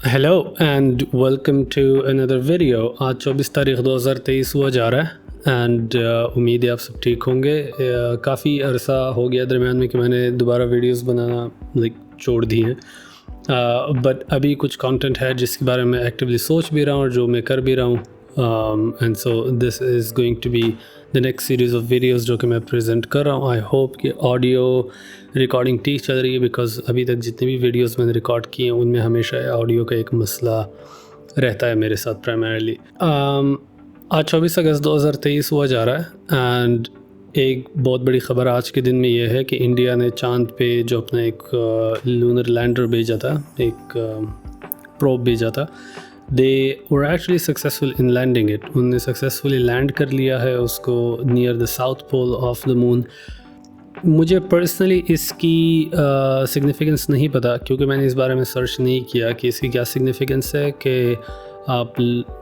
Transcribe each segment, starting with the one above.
Hello and welcome to another video. आज 24 तारीख 2023 हुआ जा रहा है एंड उम्मीद है आप सब ठीक होंगे। काफ़ी अरसा हो गया दरमियान में कि मैंने दोबारा वीडियोस बनाना छोड़ दी हैं, बट अभी कुछ कंटेंट है जिसके बारे में एक्टिवली सोच भी रहा हूँ और जो मैं कर भी रहा हूँ। And so this is going to be the next series of videos जो कि मैं प्रेजेंट कर रहा हूँ। आई होप कि ऑडियो रिकॉर्डिंग ठीक चल रही है, बिकॉज़ अभी तक जितने भी वीडियोस मैंने रिकॉर्ड किए हैं उनमें हमेशा ऑडियो का एक मसला रहता है मेरे साथ प्राइमरीली। आज 24 अगस्त 2023 हुआ जा रहा है एंड एक बहुत बड़ी ख़बर आज के दिन में यह है कि इंडिया ने चांद पे जो अपना एक लूनर लैंडर भेजा था, एक प्रोब भेजा था, they were actually successful in landing it. उन्होंने सक्सेसफुली लैंड कर लिया है उसको near the south pole of the moon. मुझे पर्सनली इसकी सिग्निफिकेंस नहीं पता, क्योंकि मैंने इस बारे में सर्च नहीं किया कि इसकी क्या सिग्निफिकेंस है कि आप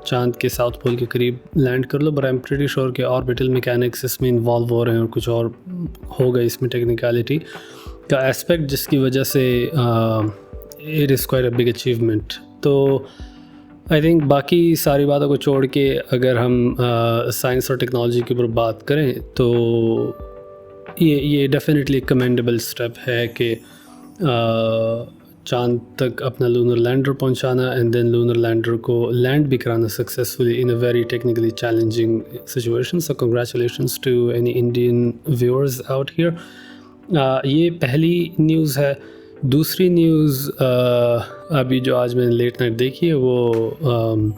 चांद के साउथ पोल के करीब लैंड कर लो, but I am pretty sure कि ऑर्बिटल मैकेनिक्स इसमें इन्वॉल्व हो रहे हैं और कुछ और होगा इसमें टेक्निकलिटी का एस्पेक्ट, जिसकी वजह से it is quite a big achievement. तो आई थिंक बाकी सारी बातों को छोड़ के अगर हम साइंस और टेक्नोलॉजी के ऊपर बात करें तो ये डेफिनेटली कमेंडेबल स्टेप है कि चांद तक अपना लूनर लैंडर पहुंचाना एंड देन लूनर लैंडर को लैंड भी कराना successfully in a very technically challenging situation. So congratulations to any Indian viewers out here. ये पहली न्यूज़ है। दूसरी न्यूज़ अभी जो आज मैंने लेट नाइट देखी है वो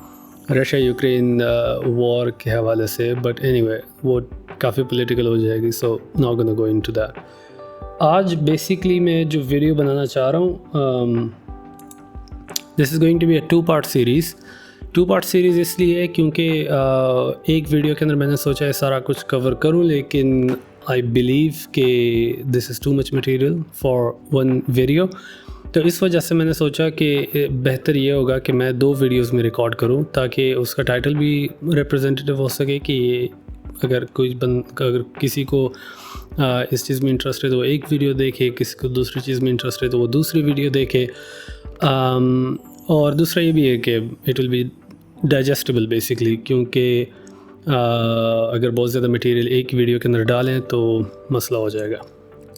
रशिया यूक्रेन वॉर के हवाले से, बट एनीवे वो काफ़ी पॉलिटिकल हो जाएगी, so not gonna go into that. आज बेसिकली मैं जो वीडियो बनाना चाह रहा हूँ, this is going to be a two part series इसलिए है क्योंकि एक वीडियो के अंदर मैंने सोचा है सारा कुछ कवर करूँ, लेकिन आई बिलीव कि this is too much material for one video. तो इस वजह से मैंने सोचा कि बेहतर ये होगा कि मैं दो वीडियोस में रिकॉर्ड करूं, ताकि उसका टाइटल भी रिप्रेजेंटेटिव हो सके कि अगर अगर किसी को इस चीज़ में इंटरेस्ट है तो वो एक वीडियो देखे, किसी को दूसरी चीज़ में इंटरेस्ट है तो वो दूसरी वीडियो देखे। और दूसरा ये भी है कि it will be digestible basically, क्योंकि अगर बहुत ज़्यादा मटेरियल एक वीडियो के अंदर डालें तो मसला हो जाएगा।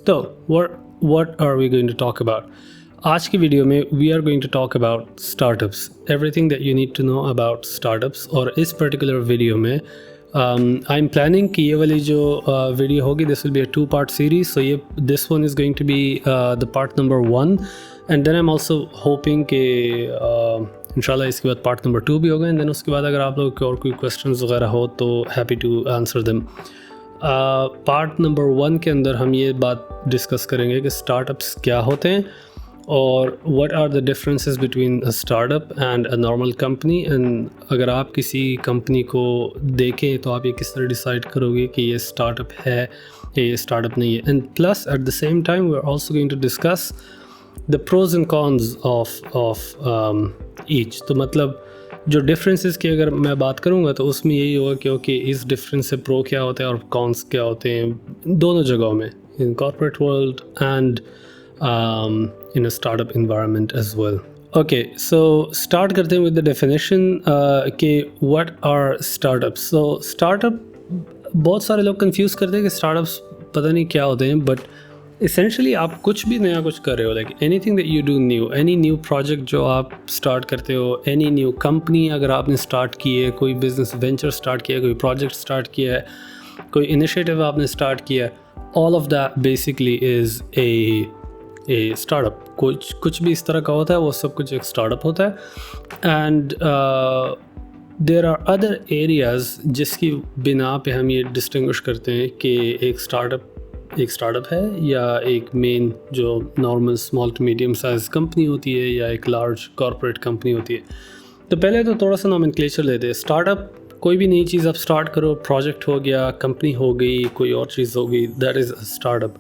तो what are we going to talk about? आज की वीडियो में we are going to talk about startups, everything that you need to know about startups. और इस पर्टिकुलर वीडियो में आई एम प्लानिंग कि ये वाली जो वीडियो होगी this will be a two part series. So ये this one is going to be the part number 1 and then I am also hoping कि इंशाल्लाह इसके बाद पार्ट नंबर 2 भी होगा। एंड देन उसके बाद अगर आप लोगों के और कोई क्वेश्चंस वगैरह हो तो happy to answer them. Part number 1 के अंदर हम ये बात डिस्कस करेंगे कि स्टार्टअप्स क्या होते हैं और what are the differences between a startup and a normal company, and अगर आप किसी कंपनी को देखें तो आप ये किस तरह डिसाइड करोगे कि ये स्टार्टअप है या ये स्टार्टअप नहीं है। And plus at the same time we are also going to discuss the pros and cons of each. तो मतलब जो डिफरेंसेस की अगर मैं बात करूँगा तो उसमें यही होगा कि ओके इस डिफरेंस से प्रो क्या होता है और कॉन्स क्या होते हैं दोनों जगहों में, in corporate world and in a startup environment as well. Okay, so start करते हैं with the definition कि what are startups. So startup बहुत सारे लोग confuse करते हैं कि startups पता नहीं क्या होते हैं, but essentially आप कुछ भी नया कुछ कर रहे हो, like anything that you do new, any new project जो आप start करते हो, any new company अगर आपने start की है, कोई business venture start किया है, कोई project start किया है, कोई initiative आपने start किया है, all of that basically is a startup. कुछ भी इस तरह का होता है वो सब कुछ एक स्टार्टअप होता है। And there are other areas जिसकी बिना पे हम ये डिस्टिंग्विश करते हैं कि एक स्टार्टअप है या एक मेन जो normal small to medium size company होती है या एक लार्ज कॉर्पोरेट कंपनी होती है। तो पहले तो थोड़ा सा नॉमेनक्लेचर लेते हैं। स्टार्टअप कोई भी नई चीज़ आप स्टार्ट करो, प्रोजेक्ट हो गया, कंपनी हो गई, कोई और चीज़ हो गई, that is startup.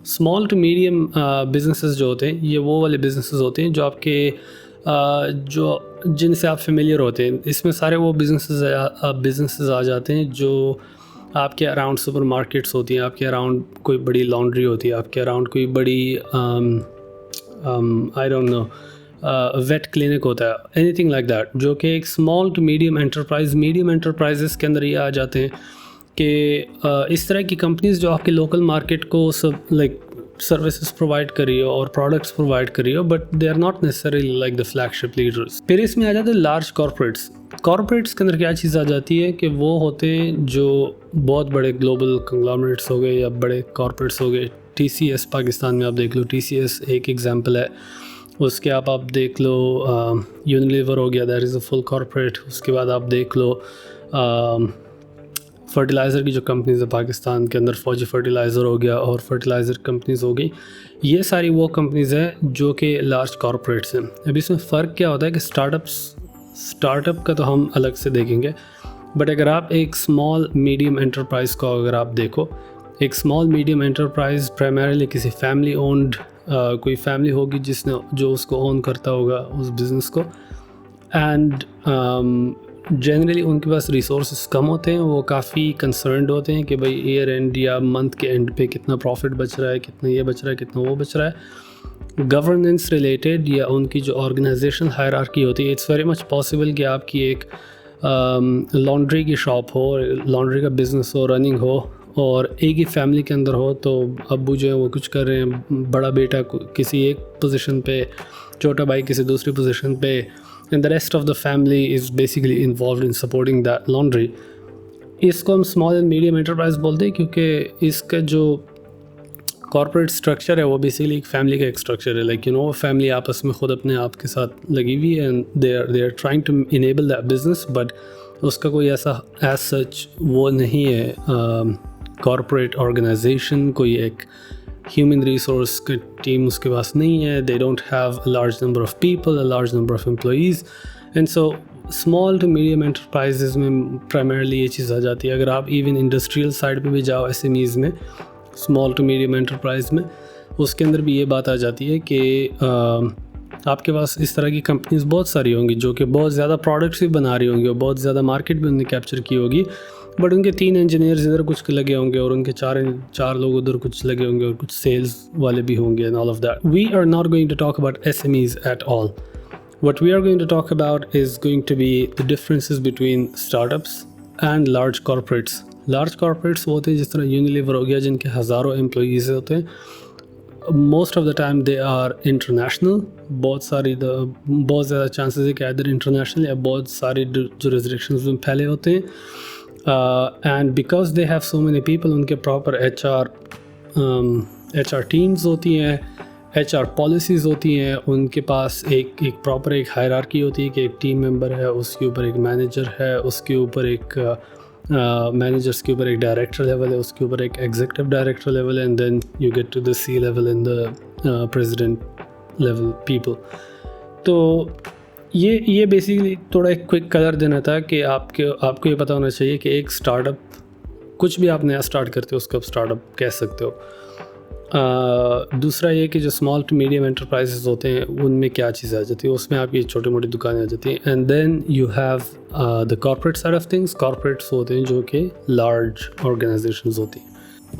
Small to medium businesses जो होते हैं ये वो वाले बिजनेसेस होते हैं जो आपके जो जिनसे आप फेमिलियर होते हैं। इसमें सारे वो बिजनेसेस आ जाते हैं जो आपके अराउंड सुपर मार्केट्स होती हैं, आपके अराउंड कोई बड़ी लॉन्ड्री होती है, आपके अराउंड कोई बड़ी I don't know vet clinic होता है, एनीथिंग लाइक दैट, जो कि एक स्मॉल टू मीडियम एंटरप्राइजेस के अंदर ये आ जाते हैं कि इस तरह की कंपनीज जो आपके लोकल मार्केट को सब लाइक सर्विसेज प्रोवाइड कर रही हो और प्रोडक्ट्स प्रोवाइड कर रही हो, but they are not necessarily like the flagship leaders. फिर इसमें आ जाते हैं लार्ज कॉर्पोरेट्स के अंदर क्या चीज़ आ जाती है कि वो होते हैं जो बहुत बड़े ग्लोबल कंग्लोमरेट्स हो गए या बड़े कॉर्पोरेट्स हो गए। TCS पाकिस्तान में आप देख लो, TCS एक एग्जांपल है। उसके आप देख लो यूनिलीवर हो गया, that is a full corporate. उसके बाद आप देख लो फर्टिलाइज़र की जो कंपनीज़ है पाकिस्तान के अंदर, फौजी फर्टिलाइज़र हो गया और फर्टिलाइज़र कंपनीज़ हो गई। ये सारी वो कंपनीज़ हैं जो कि लार्ज कॉर्पोरेट्स हैं। अब इसमें फ़र्क क्या होता है कि स्टार्टअप का तो हम अलग से देखेंगे, बट अगर आप एक स्मॉल मीडियम एंटरप्राइज़ को अगर आप देखो, एक स्मॉल मीडियम एंटरप्राइज़ प्राइमरीली किसी फैमिली ओन्ड कोई फैमिली होगी जो उसको ओन करता होगा उस बिज़नेस को, एंड जनरली उनके पास रिसोर्सेज कम होते हैं। वो काफ़ी कंसर्न्ड होते हैं कि भाई ईयर एंड या मंथ के एंड पे कितना प्रॉफिट बच रहा है, कितना ये बच रहा है, कितना वो बच रहा है। गवर्नेंस रिलेटेड या उनकी जो ऑर्गेनाइजेशन हायरार्की होती है, इट्स वेरी मच पॉसिबल कि आपकी एक लॉन्ड्री की शॉप हो, लॉन्ड्री का बिज़नेस हो, रनिंग हो, और एक ही फैमिली के अंदर हो। तो अब्बू जो है वो कुछ कर रहे हैं, बड़ा बेटा किसी एक पोजीशन पे, छोटा भाई किसी दूसरी पोजीशन पे, and the rest of the family is basically involve in supporting that laundry. इसको हम स्मॉल एंड मीडियम एंटरप्राइज बोलते हैं क्योंकि इसका जो कॉर्पोरेट स्ट्रक्चर है वो बेसिकली एक फैमिली का एक स्ट्रक्चर है। लाइक फैमिली आपस में खुद अपने आप के साथ लगी हुई है, and they are trying to enable that business, but उसका कोई ऐसा एज सच वो नहीं है कॉर्पोरेट ऑर्गेनाइजेशन, कोई एक ह्यूमन रिसोर्स की टीम उसके पास नहीं है। They don't have a large number of people, a large number of employees, and so small to medium enterprises में प्राइमरली ये चीज़ आ जाती है। अगर आप इवन इंडस्ट्रियल साइड पे भी जाओ, SMEs में, स्मॉल टू मीडियम एंटरप्राइज में, उसके अंदर भी ये बात आ जाती है कि आपके पास इस तरह की कंपनीज बहुत सारी होंगी जो कि बहुत ज़्यादा प्रोडक्ट्स भी बना रही होंगी और बहुत ज़्यादा मार्केट भी उन्हें कैप्चर की होगी, बट उनके 3 इंजीनियर्स इधर कुछ लगे होंगे और उनके 4 लोग उधर कुछ लगे होंगे और कुछ सेल्स वाले भी होंगे, and all of that. We are not going to talk about SMEs at all. What we are going to talk about is going to be the differences between startups and large corporates. Large corporates वो होते हैं जिस तरह Unilever हो गया, जिनके हज़ारों employees होते हैं. Most of the time they are international. बहुत ज़्यादा चांसेस है कि इधर इंटरनेशनल या बहुत सारी जुरिस्डिक्शंस में फैले होते हैं. And because they have so many people, उनके प्रॉपर HR टीम्स होती हैं, HR पॉलिसीज़ होती हैं, उनके पास एक प्रॉपर एक हायरार्की होती है कि एक टीम मेंबर है, उसके ऊपर एक मैनेजर है, उसके ऊपर एक मैनेजर्स के ऊपर एक डायरेक्टर लेवल है, उसके ऊपर एक एग्जीक्यूटिव डायरेक्टर लेवल है, and then you get to the C level and the president level people. तो ये बेसिकली थोड़ा एक क्विक कलर देना था कि आपको ये पता होना चाहिए कि एक स्टार्टअप, कुछ भी आप नया स्टार्ट करते हो उसको आप स्टार्टअप कह सकते हो. दूसरा ये कि जो स्मॉल टू मीडियम एंटरप्राइजेस होते हैं उनमें क्या चीज़ आ जाती है, उसमें आपकी छोटी मोटी दुकानें आ जाती हैं. And then you have the corporate side of things. Corporates होते हैं जो कि लार्ज ऑर्गेनाइजेशंस होती हैं.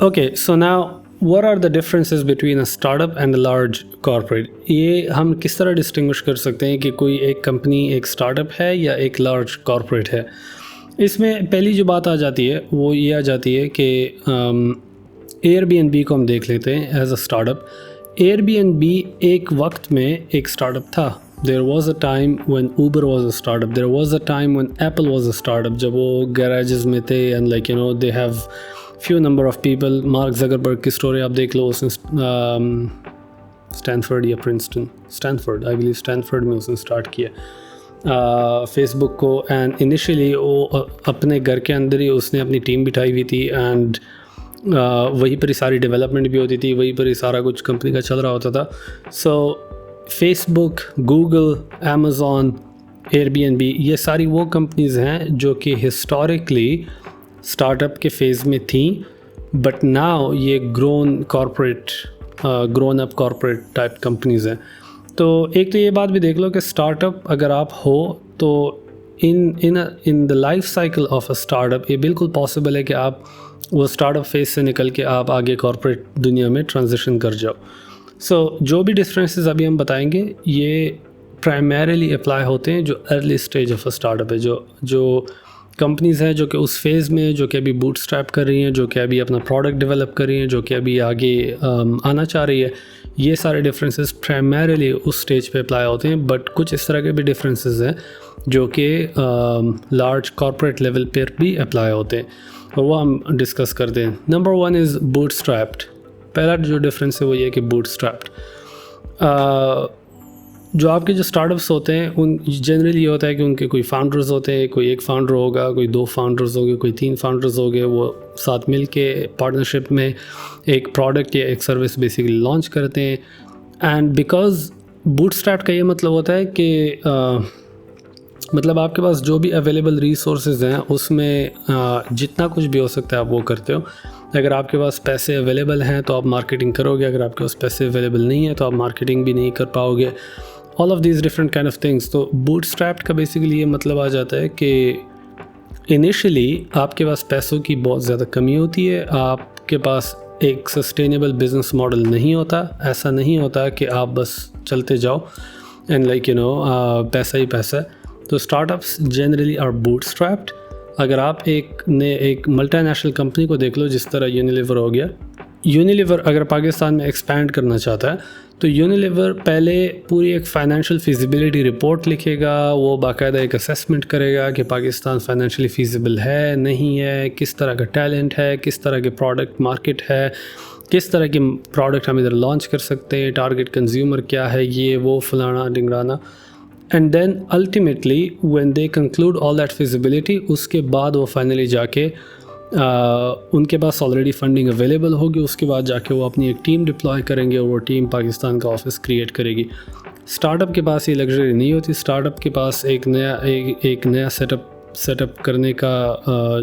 Okay, so now what are the differences between a startup and a large corporate. ये हम किस तरह डिस्टिंग्विश कर सकते हैं कि कोई एक कंपनी एक स्टार्टअप है या एक लार्ज कॉर्पोरेट है. इसमें पहली जो बात आ जाती है वो ये आ जाती है कि Airbnb को हम देख लेते हैं एज अ स्टार्टअप. Airbnb एक वक्त में एक स्टार्टअप था. There was a time when Uber was a startup. There was a time when Apple was a startup. जब वो गैराजेस में थे and like you know they have few number of people. Mark Zuckerberg की story आप देख लो, उसने Stanford या Princeton, Stanford I believe, Stanford में उसने स्टार्ट किया फेसबुक को. एंड इनिशियली वो अपने घर के अंदर ही उसने अपनी टीम बिठाई हुई थी, एंड वहीं पर ही सारी डेवलपमेंट भी होती थी, वहीं पर ही सारा कुछ कंपनी का चल रहा होता था. सो फेसबुक, गूगल, अमेज़ॉन, Airbnb, ये सारी वो कंपनीज़ हैं जो कि हिस्टोरिकली स्टार्टअप के फेज़ में थी, बट नाउ ये grown up corporate type companies हैं. तो एक तो ये बात भी देख लो कि स्टार्टअप अगर आप हो तो in the life cycle of a startup ये बिल्कुल पॉसिबल है कि आप वो स्टार्टअप फेज से निकल के आप आगे कॉर्पोरेट दुनिया में ट्रांजिशन कर जाओ. सो जो भी डिफरेंसेस अभी हम बताएंगे ये प्राइमरीली अप्लाई होते हैं जो early stage of a startup है, जो कंपनीज़ हैं जो कि उस फेज़ में, जो कि अभी बूटस्ट्रैप कर रही हैं, जो कि अभी अपना प्रोडक्ट डेवलप कर रही हैं, जो कि अभी आगे आना चाह रही है। ये सारे डिफरेंसेस प्राइमरीली उस स्टेज पे अप्लाई होते हैं, बट कुछ इस तरह के भी डिफरेंसेस हैं जो कि लार्ज कॉर्पोरेट लेवल पर भी अप्लाई होते हैं, और वो हम डिस्कस करते हैं। Number 1 is bootstrapped. पहला जो डिफरेंस है वो ये कि बूटस्ट्रैप्ड, जो आपके जो स्टार्टअप्स होते हैं उन जनरली ये होता है कि उनके कोई फाउंडर्स होते हैं, कोई एक फाउंडर होगा, कोई 2 फाउंडर्स होंगे, कोई 3 फाउंडर्स होंगे, वो साथ मिल के पार्टनरशिप में एक प्रोडक्ट या एक सर्विस बेसिकली लॉन्च करते हैं। एंड बिकॉज बूटस्ट्रैप का ये मतलब होता है कि मतलब आपके पास जो भी अवेलेबल रिसोर्सेज हैं उसमें जितना कुछ भी हो सकता है आप वो करते हो। अगर आपके पास पैसे अवेलेबल हैं तो आप मार्केटिंग करोगे, अगर आपके पास पैसे अवेलेबल नहीं है तो आप मार्केटिंग भी नहीं कर पाओगे। All of these different kind of things. तो बूटस्ट्रैप्ड का बेसिकली ये मतलब आ जाता है कि इनिशियली आपके पास पैसों की बहुत ज़्यादा कमी होती है, आपके पास एक सस्टेनेबल बिजनेस मॉडल नहीं होता। ऐसा नहीं होता कि आप बस चलते जाओ एंड लाइक पैसा ही पैसा है। तो स्टार्टअप्स जनरली आर बूटस्ट्रैप्ड। अगर आप एक मल्टीनेशनल कंपनी को देख लो, जिस तरह यूनिलीवर हो गया। यूनिलीवर अगर पाकिस्तान में एक्सपैंड करना चाहता है तो यूनिलीवर पहले पूरी एक फाइनेंशियल फिजिबिलिटी रिपोर्ट लिखेगा, वो बाकायदा एक असेसमेंट करेगा कि पाकिस्तान फाइनेंशियली फिजिबल है नहीं है, किस तरह का टैलेंट है, किस तरह के प्रोडक्ट मार्केट है, किस तरह की प्रोडक्ट हम इधर लॉन्च कर सकते हैं, टारगेट कंज्यूमर क्या है, ये वो फलाना ढिंगराना। And then ultimately when they conclude all that feasibility, उसके बाद वो फाइनली जाके उनके पास ऑलरेडी फंडिंग अवेलेबल होगी, उसके बाद जाके वो अपनी एक टीम डिप्लॉय करेंगे और वो टीम पाकिस्तान का ऑफिस क्रिएट करेगी। स्टार्टअप के पास ये लग्जरी नहीं होती। स्टार्टअप के पास एक नया सेटअप करने का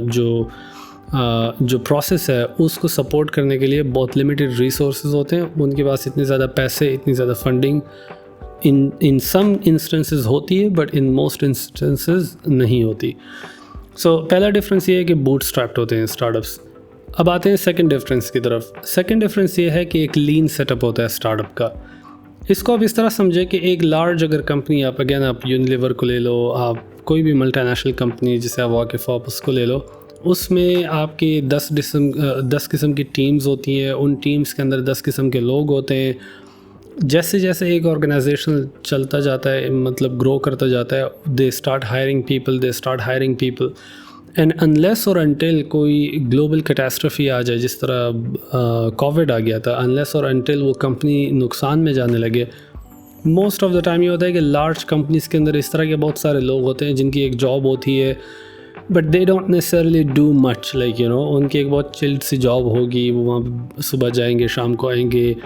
जो प्रोसेस है उसको सपोर्ट करने के लिए बहुत लिमिटेड रिसोर्सेज होते हैं। उनके पास इतनी ज़्यादा पैसे, इतनी ज़्यादा फंडिंग इन सम इंस्टेंसेस होती है, बट इन मोस्ट इंस्टेंसेस नहीं होती। सो पहला डिफरेंस ये है कि बूटस्ट्रैप्ड होते हैं स्टार्टअप्स। अब आते हैं सेकंड डिफरेंस की तरफ। सेकंड डिफरेंस ये है कि एक लीन सेटअप होता है स्टार्टअप का। इसको आप इस तरह समझे कि एक लार्ज अगर कंपनी, आप यूनिलीवर को ले लो, आप कोई भी मल्टीनेशनल कंपनी जिसे आप वाकिफ़ हो उसको ले लो, उसमें आपके 10 किस्म की टीम्स होती हैं। उन टीम्स के अंदर 10 किस्म के लोग होते हैं। जैसे जैसे एक ऑर्गेनाइजेशन चलता जाता है, मतलब ग्रो करता जाता है, they start hiring people and unless और अनटिल कोई ग्लोबल कैटास्ट्रफी आ जाए, जिस तरह कोविड आ गया था, अनलेस और अनटिल वो कंपनी नुकसान में जाने लगे, मोस्ट ऑफ द टाइम ये होता है कि लार्ज कंपनीज़ के अंदर इस तरह के बहुत सारे लोग होते हैं जिनकी एक जॉब होती है, but they don't necessarily do much, like उनकी एक बहुत चिल्ड सी जॉब होगी। वो वहाँ सुबह जाएंगे, शाम को आएंगे,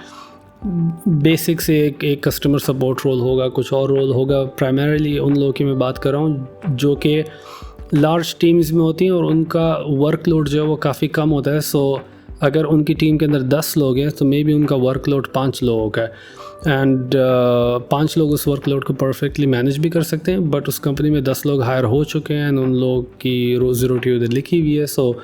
बेसिक से एक कस्टमर सपोर्ट रोल होगा, कुछ और रोल होगा। प्राइमरीली उन लोगों की मैं बात कर रहा हूँ जो कि लार्ज टीम्स में होती हैं और उनका वर्कलोड जो है वो काफ़ी कम होता है। सो अगर उनकी टीम के अंदर 10 लोग हैं तो मे बी उनका वर्कलोड 5 लोगों का है, एंड 5 लोग उस वर्कलोड को परफेक्टली मैनेज भी कर सकते हैं। बट उस कंपनी में 10 लोग हायर हो चुके हैं एंड उन लोगों की रोज़ी रोटी उधर लिखी हुई है। सो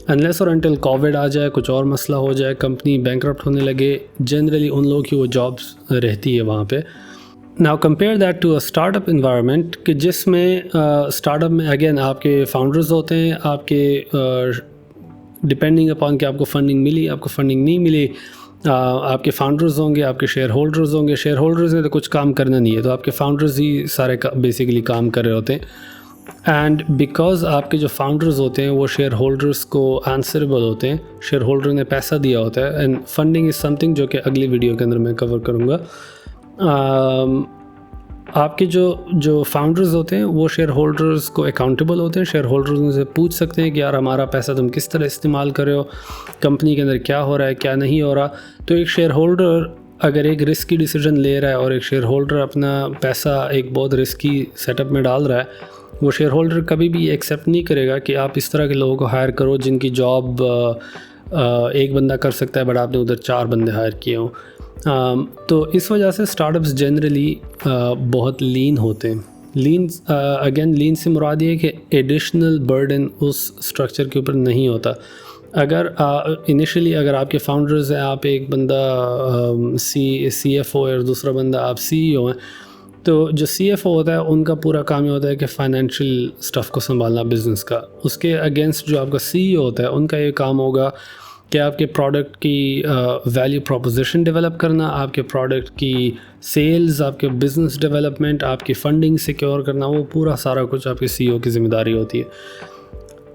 अनलेस और अनटिल कोविड आ जाए, कुछ और मसला हो जाए, कंपनी बैंकरप्ट होने लगे, जनरली उन लोगों की वो जॉब्स रहती है वहाँ पे। Now compare that to a startup environment कि जिसमें स्टार्टअप में अगेन आपके फाउंडर्स होते हैं, आपके डिपेंडिंग अपॉन कि आपको फंडिंग मिली, आपको फंडिंग नहीं मिली, आपके फाउंडर्स होंगे, आपके शेयर होल्डर्स होंगे। शेयर होल्डर्स ने तो कुछ काम करना नहीं है, तो आपके फाउंडर्स ही सारे बेसिकली काम कर रहे होते हैं। एंड बिकॉज आपके जो फाउंडर्स होते हैं वो शेयर होल्डर्स को आंसरेबल होते हैं, शेयर होल्डर ने पैसा दिया होता है, एंड फंडिंग इज़ समथिंग जो कि अगली वीडियो के अंदर मैं कवर करूँगा। आपके जो फाउंडर्स होते हैं वो शेयर होल्डर्स को अकाउंटेबल होते हैं। शेयर होल्डर्स उनसे पूछ सकते हैं कि यार हमारा पैसा तुम किस तरह इस्तेमाल कर रहे हो, कंपनी के अंदर क्या हो रहा है, क्या नहीं हो रहा। तो एक शेयर होल्डर अगर एक रिस्की डिसीजन ले रहा है और एक शेयर होल्डर अपना पैसा एक बहुत रिस्की सेटअप में डाल रहा है, वो शेयर होल्डर कभी भी एक्सेप्ट नहीं करेगा कि आप इस तरह के लोगों को हायर करो जिनकी जॉब एक बंदा कर सकता है बट आपने उधर 4 बंदे हायर किए हों। तो इस वजह से स्टार्टअप्स जनरली बहुत लीन होते हैं। लीन से मुराद ये है कि एडिशनल बर्डन उस स्ट्रक्चर के ऊपर नहीं होता। अगर इनिशियली अगर आपके फाउंडर्स हैं, आप एक बंदा CFO है और दूसरा बंदा आप CEO हैं, तो जो CFO होता है उनका पूरा काम ये होता है कि फाइनेंशियल स्टफ़ को संभालना बिज़नेस का। उसके अगेंस्ट जो आपका CEO होता है उनका ये काम होगा कि आपके प्रोडक्ट की वैल्यू प्रोपोजिशन डेवलप करना, आपके प्रोडक्ट की सेल्स, आपके बिज़नेस डेवलपमेंट, आपकी फंडिंग सिक्योर करना, वो पूरा सारा कुछ आपके CEO की ज़िम्मेदारी होती है।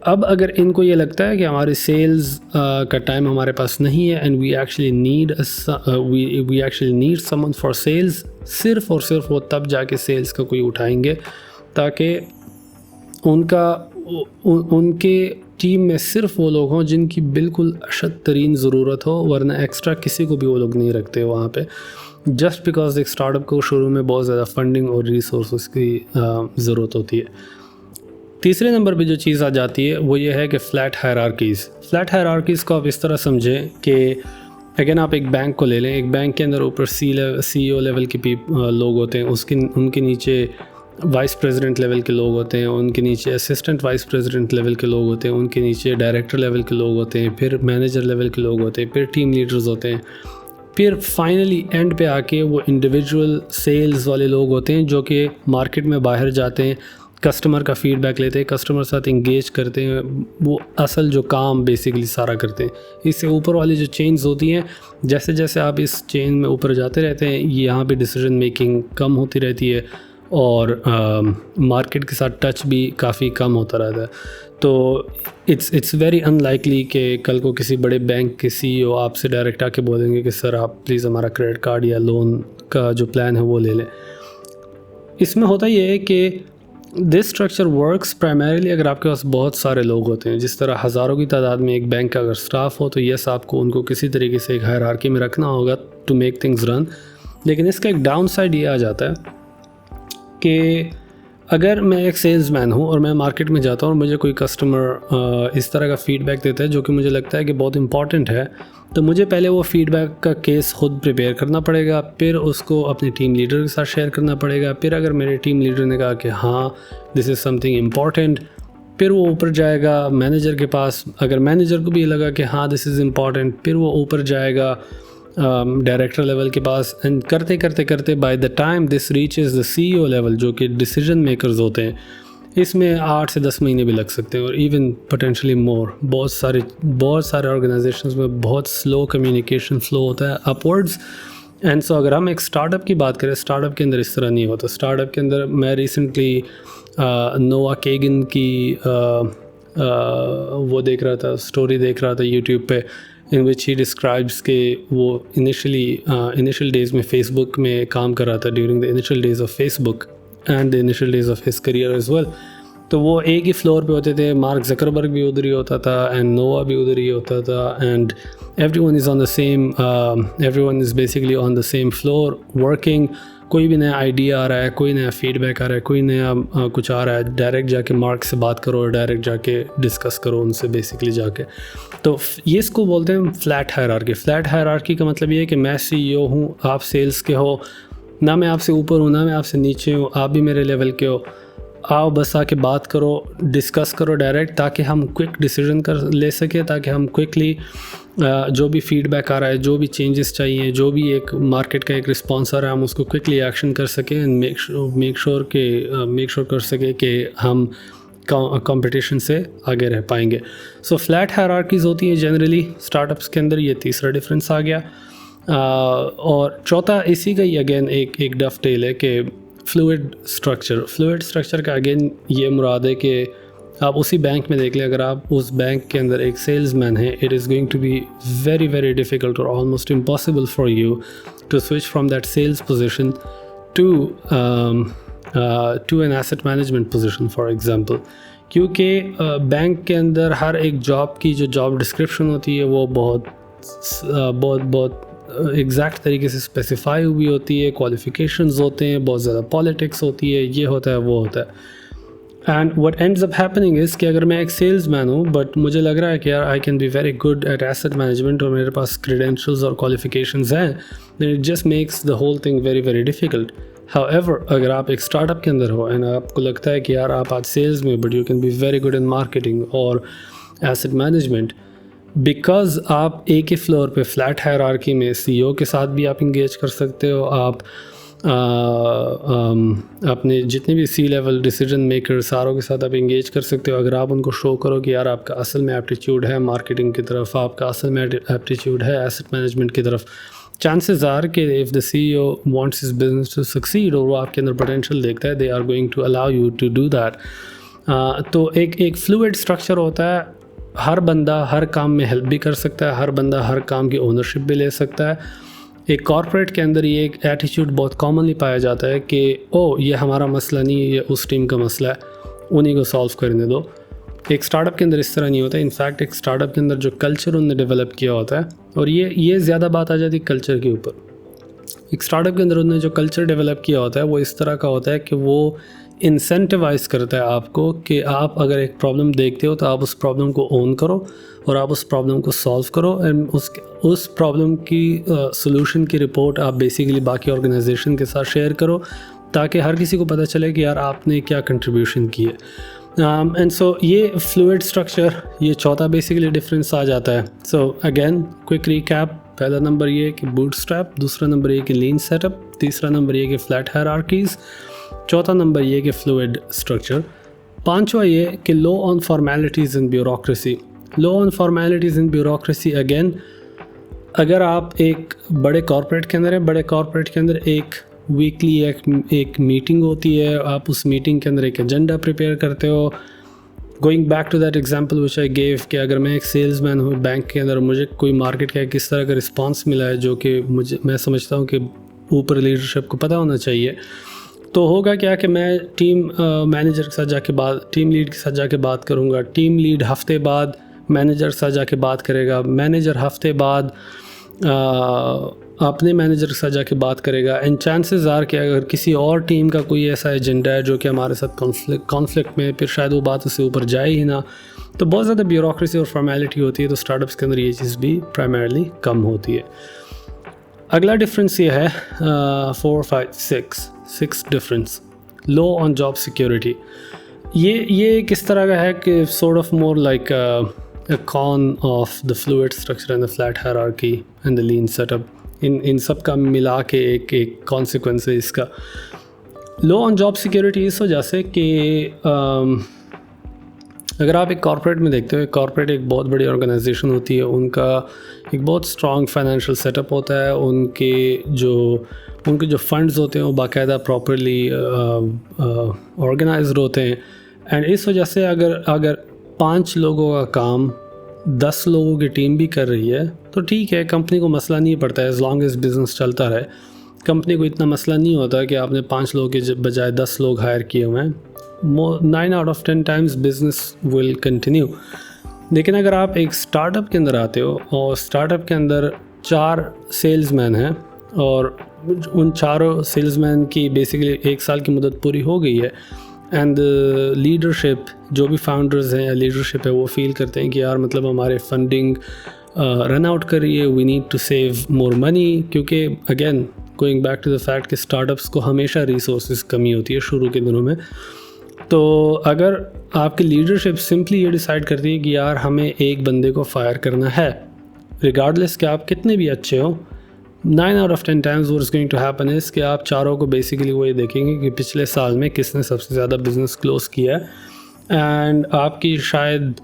अब अगर इनको ये लगता है कि हमारी सेल्स का टाइम हमारे पास नहीं है and we actually need someone for sales, सिर्फ और सिर्फ वो तब जाके सेल्स का कोई उठाएंगे ताकि उनके टीम में सिर्फ वो लोग हों जिनकी बिल्कुल अशद तरीन ज़रूरत हो, वरना एक्स्ट्रा किसी को भी वो लोग नहीं रखते वहाँ पे, जस्ट बिकॉज एक स्टार्टअप को शुरू में बहुत ज़्यादा फंडिंग और रिसोर्स की ज़रूरत होती है। तीसरे नंबर पे जो चीज़ आ जाती है वो ये है कि फ़्लैट हायरार्कीज़ को आप इस तरह समझें कि अगेन आप एक बैंक को ले लें। एक बैंक के अंदर ऊपर CEO लेवल के लोग होते हैं, उनके नीचे वाइस प्रेसिडेंट लेवल के लोग होते हैं, उनके नीचे असिस्टेंट वाइस प्रेसिडेंट लेवल के लोग होते हैं, उनके नीचे डायरेक्टर लेवल के लोग होते हैं, फिर मैनेजर लेवल के लोग होते हैं, फिर टीम लीडर्स होते हैं, फिर फाइनली एंड पे आके वो इंडिविजुअल सेल्स वाले लोग होते हैं जो कि मार्केट में बाहर जाते हैं, कस्टमर का फीडबैक लेते हैं, कस्टमर साथ इंगेज करते हैं, वो असल जो काम बेसिकली सारा करते हैं। इससे ऊपर वाली जो चेन्स होती हैं, जैसे जैसे आप इस चेन में ऊपर जाते रहते हैं, यहाँ पे डिसीजन मेकिंग कम होती रहती है और मार्केट के साथ टच भी काफ़ी कम होता रहता है। तो इट्स वेरी अनलाइकली कि कल को किसी बड़े बैंक के CEO आपसे डायरेक्ट आके बोलेंगे कि सर आप प्लीज़ हमारा क्रेडिट कार्ड या लोन का जो प्लान है वो ले लें। इसमें होता ये है कि दिस स्ट्रक्चर वर्क्स प्राइमरीली अगर आपके पास बहुत सारे लोग होते हैं, जिस तरह हज़ारों की तादाद में एक बैंक का अगर स्टाफ हो, तो यस आपको उनको किसी तरीके से एक हायरार्की में रखना होगा टू मेक थिंग्स रन। लेकिन इसका एक डाउन साइड ये आ जाता है कि अगर मैं एक सेल्समैन हूँ और मैं मार्केट में जाता हूँ और मुझे कोई कस्टमर इस तरह का फ़ीडबैक देता है जो कि मुझे लगता है कि बहुत इंपॉर्टेंट है, तो मुझे पहले वो फ़ीडबैक का केस खुद प्रिपेयर करना पड़ेगा, फिर उसको अपनी टीम लीडर के साथ शेयर करना पड़ेगा। फिर अगर मेरे टीम लीडर ने कहा कि हाँ दिस इज़ समथिंग इम्पॉर्टेंट, फिर वो ऊपर जाएगा मैनेजर के पास। अगर मैनेजर को भी लगा कि हाँ दिस इज़ इम्पॉर्टेंट, फिर वो ऊपर जाएगा डायरेक्टर लेवल के पास। एंड करते करते करते by the time this reaches the CEO level, जो कि डिसीजन मेकर्स होते हैं, इसमें 8 से 10 महीने भी लग सकते हैं और इवन पोटेंशली मोर। बहुत सारे ऑर्गेनाइजेशंस में बहुत स्लो कम्युनिकेशन फ्लो होता है अपवर्ड्स। एंड सो अगर हम एक स्टार्टअप की बात करें, स्टार्टअप के अंदर इस तरह नहीं होता। स्टार्टअप के अंदर मैं रिसेंटली नोआ केगन की वो देख रहा था, स्टोरी देख रहा था यूट्यूब पे, इन विच ही डिस्क्राइब्स के वो इनिशियल डेज़ में फेसबुक में काम कर रहा था, during the initial days of Facebook and the initial days of his career as well. तो वो एक ही फ्लोर पे होते थे, मार्क ज़करबर्ग भी उधर ही होता था एंड नोआ भी उधर ही होता था, and everyone is basically on the same floor working. कोई भी नया आइडिया आ रहा है, कोई नया फीडबैक आ रहा है, कोई नया कुछ आ रहा है, डायरेक्ट जाके मार्क से बात करो और डायरेक्ट जाके डिस्कस करो उनसे बेसिकली जाके। तो ये इसको बोलते हैं फ्लैट हायरार्की। फ्लैट हायरार्की का मतलब ये है कि मैं CEO हूँ, आप सेल्स के हो, ना मैं आपसे ऊपर हूँ ना मैं आपसे नीचे हूँ, आप भी मेरे लेवल के हो। आओ बस आके बात करो, डिस्कस करो डायरेक्ट, ताकि हम क्विक डिसीजन कर ले सके, ताकि हम क्विकली जो भी फीडबैक आ रहा है, जो भी चेंजेस चाहिए, जो भी एक मार्केट का एक रिस्पॉन्स आ रहा है, हम उसको क्विकली एक्शन कर सकें एंड मेक श्योर कर सके कि हम कंपटीशन से आगे रह पाएंगे। सो फ्लैट हायरार्कीज़ होती हैं जनरली स्टार्टअप्स के अंदर। ये तीसरा डिफरेंस आ गया। और चौथा इसी का ही अगेन एक डफटेल है कि फ्लूइड स्ट्रक्चर का अगेन ये मुराद है कि आप उसी बैंक में देख लें, अगर आप उस बैंक के अंदर एक सेल्समैन है, it is going to be very very difficult और almost impossible for you to switch from that sales position to an asset management position for example. क्योंकि बैंक के अंदर हर एक जॉब की जो जॉब डिस्क्रिप्शन होती है वो बहुत एग्जैक्ट तरीके से स्पेसिफाई हुई होती है, क्वालिफिकेशंस होते हैं, बहुत ज़्यादा पॉलिटिक्स होती है, ये होता है वो होता है। And what ends up happening is कि अगर मैं एक सेल्समैन हूँ बट मुझे लग रहा है कि यार I can be very good at asset management और मेरे पास क्रेडेंशियल्स और क्वालिफिकेशंस हैं, then it just makes the whole thing very very difficult. However अगर आप एक स्टार्टअप के अंदर हो एंड आपको लगता है कि यार आप आज सेल्स में but you can be very good in marketing और एसेट मैनेजमेंट, बिकॉज आप एक ही फ्लोर पे फ्लैट हायरार्की में CEO के साथ भी आप इंगेज कर सकते हो, आप अपने जितने भी सी लेवल डिसीजन मेकर सारों के साथ आप इंगेज कर सकते हो। अगर आप उनको शो करो कि यार आपका असल में एप्टीट्यूड है मार्केटिंग की तरफ, आपका असल में एप्टीट्यूड है एसेट मैनेजमेंट की तरफ, चांसेस आर कि if the CEO wants his business to succeed और वो आपके अंदर पोटेंशियल देखता है, they are going to allow you to do that. तो एक फ्लूइड स्ट्रक्चर होता है, हर बंदा हर काम में हेल्प भी कर सकता है, हर बंदा हर काम की ओनरशिप भी ले सकता है। एक कॉर्पोरेट के अंदर ये एक एटीट्यूड बहुत कॉमनली पाया जाता है कि ये हमारा मसला नहीं है, ये उस टीम का मसला है, उन्हीं को सॉल्व करने दो। एक स्टार्टअप के अंदर इस तरह नहीं होता। इनफैक्ट एक स्टार्टअप के अंदर जो कल्चर उन्होंने डेवलप किया होता है, और ये ज़्यादा बात आ जाती है कल्चर के ऊपर। एक स्टार्टअप के अंदर उन्होंने जो कल्चर डेवलप किया होता है वो इस तरह का होता है कि वो इंसेंटिवाइज करता है आपको कि आप अगर एक प्रॉब्लम देखते हो तो आप उस प्रॉब्लम को ओन करो और आप उस प्रॉब्लम को सॉल्व करो, एंड उस प्रॉब्लम की सॉल्यूशन की रिपोर्ट आप बेसिकली बाकी ऑर्गेनाइजेशन के साथ शेयर करो, ताकि हर किसी को पता चले कि यार आपने क्या कंट्रीब्यूशन की है। एंड सो ये फ्लूइड स्ट्रक्चर, ये चौथा बेसिकली डिफरेंस आ जाता है। सो अगेन क्विक रिकैप, पहला नंबर ये कि बूटस्ट्रैप, दूसरा नंबर ये कि लीन सेटअप, तीसरा नंबर ये कि फ्लैट हायरार्कीज़, चौथा नंबर ये कि फ्लूइड स्ट्रक्चर, पांचवा ये कि लो on formalities in bureaucracy. Low on formalities in bureaucracy, again अगर आप एक बड़े कॉर्पोरेट के अंदर है, बड़े कॉर्पोरेट के अंदर एक वीकली एक मीटिंग होती है, आप उस मीटिंग के अंदर एक एजेंडा प्रिपेयर करते हो। Going back to that example which I gave कि अगर मैं एक सेल्समैन हूँ बैंक के अंदर, मुझे कोई मार्केट का किस तरह का रिस्पांस मिला है जो कि मैं समझता हूँ कि ऊपर लीडरशिप को पता होना चाहिए, तो होगा क्या कि मैं टीम मैनेजर के साथ जाके टीम लीड के साथ जाके बात करूँगा। टीम लीड हफ्ते बाद मैनेजर के साथ जाके बात करेगा, मैनेजर हफ्ते बाद अपने मैनेजर के साथ जाके बात करेगा। एंड चांसेस आर कि अगर किसी और टीम का कोई ऐसा एजेंडा है जो कि हमारे साथ कॉन्फ्लिक्ट में, फिर शायद वो बात उससे ऊपर जाए ही ना, तो बहुत ज़्यादा ब्यूरोक्रेसी और फॉर्मेलिटी होती है। तो स्टार्टअप्स के अंदर ये चीज़ भी प्राइमरली कम होती है। अगला डिफरेंस ये है 4, 5, 6 difference, low on job security. ये किस तरह का है कि sort of more like a con of the fluid structure and the flat hierarchy and the lean setup, इन सब का मिला के एक कॉन्सिक्वेंस है इसका। लो ऑन जॉब सिक्योरिटी इस वजह से कि अगर आप एक कॉर्पोरेट में देखते हो, कॉर्पोरेट एक बहुत बड़ी ऑर्गेनाइजेशन होती है, उनका एक बहुत स्ट्रॉन्ग फाइनेंशियल सेटअप होता है, उनके जो फंड्स होते हैं वो बाकायदा प्रॉपरली ऑर्गेनाइज्ड होते हैं। एंड इस वजह से अगर 5 लोगों का काम 10 लोगों की टीम भी कर रही है तो ठीक है, कंपनी को मसला नहीं पड़ता है, एज लॉन्ग एज बिज़नेस चलता रहे। कंपनी को इतना मसला नहीं होता कि आपने 5 लोगों के बजाय 10 लोग हायर किए हुए हैं। 9 out of 10 times business will continue. लेकिन अगर आप एक स्टार्टअप के अंदर आते हो और स्टार्टअप के अंदर 4 सेल्समैन हैं और उन चारों सेल्समैन की बेसिकली 1 साल की मुद्दत पूरी हो गई है, एंड लीडरशिप, जो भी फाउंडर्स हैं या लीडरशिप है, वो फील करते हैं कि यार मतलब हमारे फंडिंग रन आउट कर रही है, we need to save more money. क्योंकि again going back to the fact कि स्टार्टअप्स को हमेशा रिसोर्सेज कमी होती है शुरू के दिनों में। तो अगर आपकी लीडरशिप सिंपली ये डिसाइड करती है कि यार हमें एक बंदे को फायर करना है, रिगार्डलेस कि आप कितने भी अच्छे हो, 9 out of 10 times what is going to happen is कि आप चारों को बेसिकली वो ये देखेंगे कि पिछले साल में किसने सबसे ज़्यादा बिजनेस क्लोज किया है। एंड आपकी शायद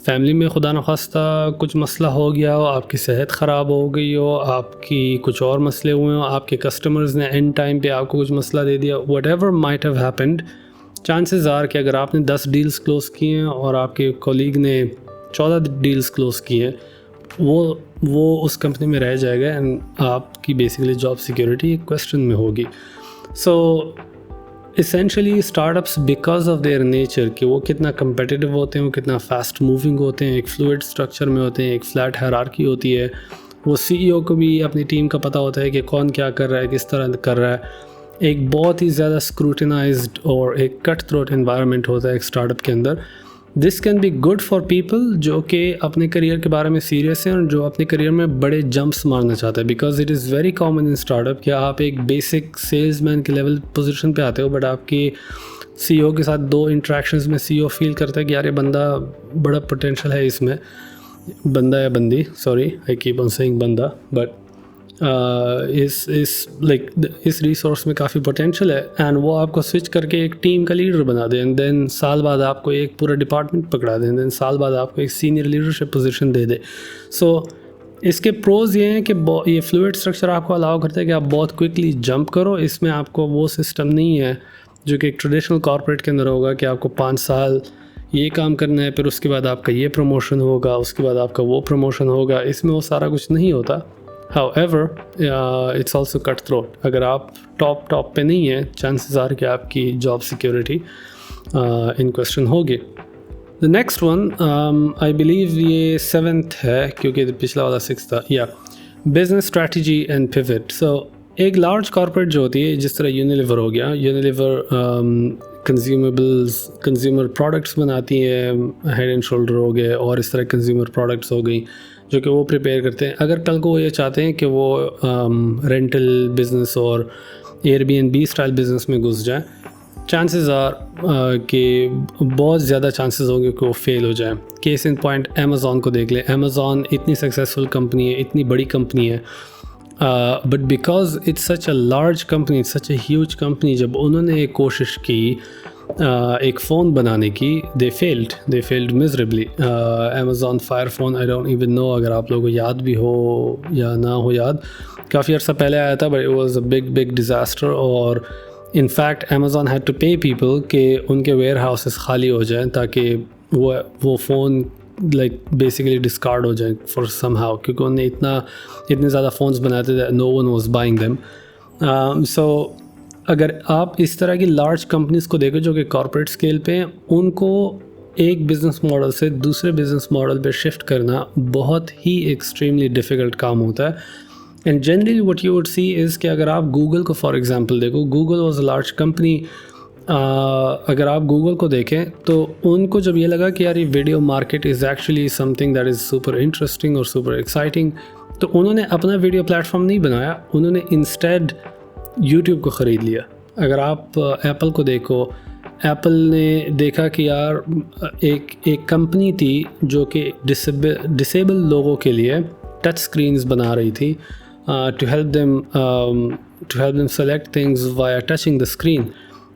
फैमिली में खुदा न खास्ता कुछ मसला हो गया हो, आपकी सेहत ख़राब हो गई हो, आपकी कुछ और मसले हुए हो, आपके कस्टमर्स ने एंड टाइम पे आपको कुछ मसला दे दिया, whatever might have happened, chances are कि अगर आपने 10 डील्स क्लोज किए हैं और आपके कोलीग ने 14 डील्स क्लोज किए हैं, वो उस कंपनी में रह जाएगा एंड आपकी बेसिकली जॉब सिक्योरिटी एक क्वेश्चन में होगी। So essentially startups because of their nature कि वो कितना कंपेटिटिव होते हैं, वो कितना फास्ट मूविंग होते हैं, एक फ्लूइड स्ट्रक्चर में होते हैं, एक फ्लैट हायरार्की होती है, वो CEO को भी अपनी टीम का पता होता है कि कौन क्या कर रहा है, किस तरह कर रहा है। एक बहुत ही ज़्यादा स्क्रूटिनाइज्ड और एक कट थ्रोट एनवायरनमेंट होता है एक स्टार्टअप के अंदर। This can be good for people जो कि अपने करियर के बारे में सीरियस हैं और जो अपने करियर में बड़े जंप्स मारना चाहते हैं, because it is very common in startup कि आप एक बेसिक सेल्समैन के लेवल पोजीशन पे आते हो, बट आपकी CEO के साथ 2 इंट्रैक्शंस में CEO फील करता है कि यार ये बंदा बड़ा पोटेंशियल है इसमें, बंदा या बंदी, sorry I keep on saying बंदा, बट इस रिसोर्स में काफ़ी पोटेंशियल है, एंड वो आपको स्विच करके एक टीम का लीडर बना दे, एंड देन साल बाद आपको एक पूरा डिपार्टमेंट पकड़ा दे, एंड देन साल बाद आपको एक सीनियर लीडरशिप पोजीशन दे दे। सो इसके प्रोज़ ये हैं कि ये फ्लूइड स्ट्रक्चर आपको अलाउ करता है कि आप बहुत क्विकली जंप करो। इसमें आपको वो सिस्टम नहीं है जो कि एक ट्रेडिशनल कॉर्पोरेट के अंदर होगा कि आपको 5 साल ये काम करना है, फिर उसके बाद आपका ये प्रमोशन होगा, उसके बाद आपका वो प्रमोशन होगा। इसमें वो सारा कुछ नहीं होता। However, it's also cutthroat. अगर आप टॉप पे नहीं हैं, चांसेस आर कि आपकी जॉब सिक्योरिटी इन क्वेश्चन होगी। The next one, I believe ये 7th है क्योंकि पिछला वाला 6 था। या बिजनेस स्ट्रैटेजी एंड पिवट। सो एक लार्ज कॉर्पोरेट जो होती है, जिस तरह यूनिलीवर हो गया, यूनिलीवर कंज्यूमर प्रोडक्ट्स बनाती है, हेड एंड शोल्डर हो गए, और इस तरह कंज्यूमर प्रोडक्ट्स हो गई जो कि वो प्रिपेयर करते हैं। अगर कल को वो ये चाहते हैं कि वो रेंटल बिज़नेस और एयरबीएनबी स्टाइल बिज़नेस में घुस जाएं, चांसेस आर कि बहुत ज़्यादा चांसेस होंगे कि वो फेल हो जाए। केस इन पॉइंट अमेज़ॉन को देख लें। अमेज़ॉन इतनी सक्सेसफुल कंपनी है, इतनी बड़ी कंपनी है, but because it's such a large company, such a huge company, जब उन्होंने एक कोशिश की एक फ़ोन बनाने की, they failed miserably. Amazon fire phone, I don't even know अगर आप लोगों को याद भी हो या ना हो याद, काफ़ी अर्सा पहले आया था, but it was a big disaster. और इनफैक्ट अमेज़ॉन हैड टू पे पीपल कि उनके वेयर हाउसेस खाली हो जाएं ताकि वो फ़ोन लाइक बेसिकली डिस्कार्ड हो जाए फॉर सम हाउ, क्योंकि उन्होंने इतने ज़्यादा फ़ोन्स बनाते थे, no one was buying them. So अगर आप इस तरह की लार्ज कंपनीज़ को देखो जो कि कॉर्पोरेट स्केल पे हैं, उनको एक बिज़नेस मॉडल से दूसरे बिज़नेस मॉडल पे शिफ्ट करना बहुत ही एक्सट्रीमली डिफ़िकल्ट काम होता है। And generally what you would see is कि अगर आप गूगल को फॉर एग्जांपल देखो, Google was a large company. अगर आप गूगल को देखें तो उनको जब ये लगा कि यार ये video market is actually something that is super interesting और सुपर एक्साइटिंग, तो उन्होंने अपना वीडियो प्लेटफॉर्म नहीं बनाया, उन्होंने इंस्टेड यूट्यूब को ख़रीद लिया। अगर आप एप्पल को देखो, एप्पल ने देखा कि यार एक कंपनी थी जो कि डिसेबल लोगों के लिए टच स्क्रीन्स बना रही थी to help them select things via touching the screen.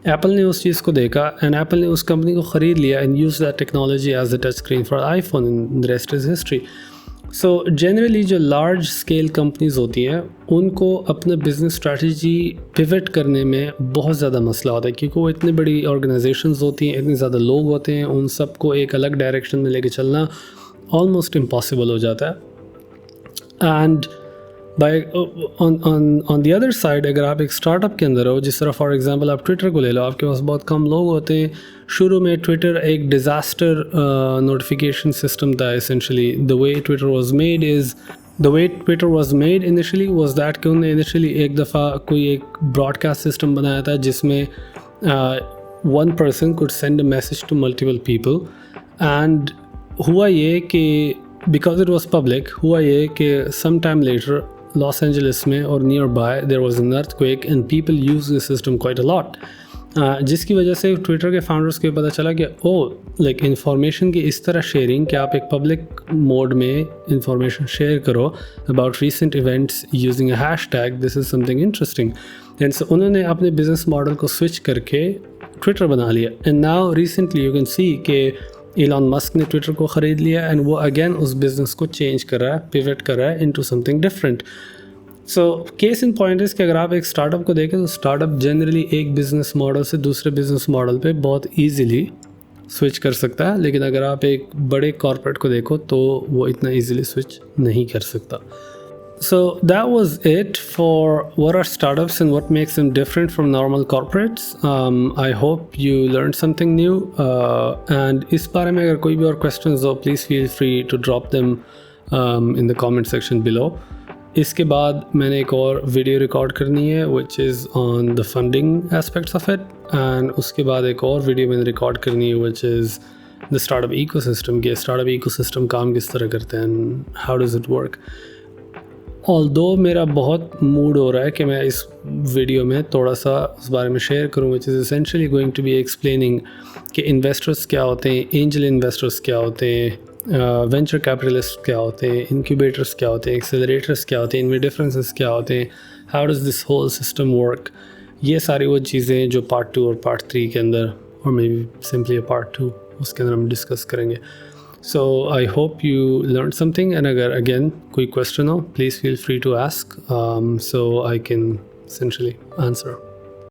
Apple ने उस चीज़ को देखा एंड एप्पल ने उस कंपनी को ख़रीद लिया and use that technology as the touch screen for iPhone, and the rest is history. So generally जो लार्ज स्केल कंपनीज़ होती हैं उनको अपना बिज़नेस स्ट्रैटेजी पिवट करने में बहुत ज़्यादा मसला होता है, क्योंकि वो इतनी बड़ी ऑर्गेनाइजेशंस होती हैं, इतने ज़्यादा लोग होते हैं, उन सबको एक अलग डायरेक्शन में लेके चलना ऑलमोस्ट इम्पॉसिबल हो जाता है। And on the other side, अगर आप एक स्टार्टअप के अंदर हो, जिस तरह फॉर एग्जांपल आप ट्विटर को ले लो, आपके पास बहुत कम लोग होते हैं। शुरू में ट्विटर एक डिज़ास्टर नोटिफिकेशन सिस्टम था essentially. The way Twitter was made initially was that कि उन्होंने इनिशियली एक दफ़ा कोई एक ब्रॉडकास्ट सिस्टम बनाया था जिसमें one person could send a message to multiple people, and हुआ ये कि बिकॉज इट वाज पब्लिक, हुआ ये कि some time later Los Angeles में और nearby there was an earthquake and people use this system quite a lot, जिसकी वजह से ट्विटर के फाउंडर्स को पता चला कि लाइक इंफॉर्मेशन की इस तरह शेयरिंग कि आप एक पब्लिक मोड में इंफॉर्मेशन शेयर करो about recent events using a hashtag, this is something interesting. And so उन्होंने अपने बिजनेस मॉडल को स्विच करके ट्विटर बना लिया। And now recently you can see कि इलॉन मस्क ने ट्विटर को ख़रीद लिया एंड वो अगेन उस बिज़नेस को चेंज कर रहा है, पिवट कर रहा है into something different. So case in point is कि अगर आप एक स्टार्टअप को देखें तो स्टार्टअप जनरली एक बिज़नेस मॉडल से दूसरे बिज़नेस मॉडल पे बहुत ईजीली स्विच कर सकता है, लेकिन अगर आप एक बड़े कॉर्पोरेट को देखो तो वो इतना ईजीली स्विच नहीं कर सकता। So that was it for what are startups and what makes them different from normal corporates. I hope you learned something new. And इस बारे में अगर कोई भी और questions हो, please feel free to drop them in the comment section below. इसके बाद मैंने एक और वीडियो रिकॉर्ड करनी है which is on the funding aspects of it, and उसके बाद एक और वीडियो मैंने रिकॉर्ड करनी है which is the startup ecosystem. कि startup ecosystem काम किस तरह करते हैं and how does it work. Although मेरा बहुत मूड हो रहा है कि मैं इस वीडियो में थोड़ा सा उस बारे में शेयर करूँ, which is essentially going to be explaining कि इन्वेस्टर्स क्या होते हैं, एंजल इन्वेस्टर्स क्या होते हैं, वेंचर कैपिटलिस्ट क्या होते हैं, इंक्यूबेटर्स क्या होते हैं, एक्सेलरेटर्स क्या होते हैं, इनमें डिफरेंसेस क्या होते हैं, how does this whole system work. ये सारी वो चीज़ें जो पार्ट 2 और पार्ट 3 के अंदर, और मे बी सिंपली पार्ट 2, उसके अंदर हम डिस्कस करेंगे। So I hope you learned something, and again कोई question हो, please feel free to ask, so I can essentially answer.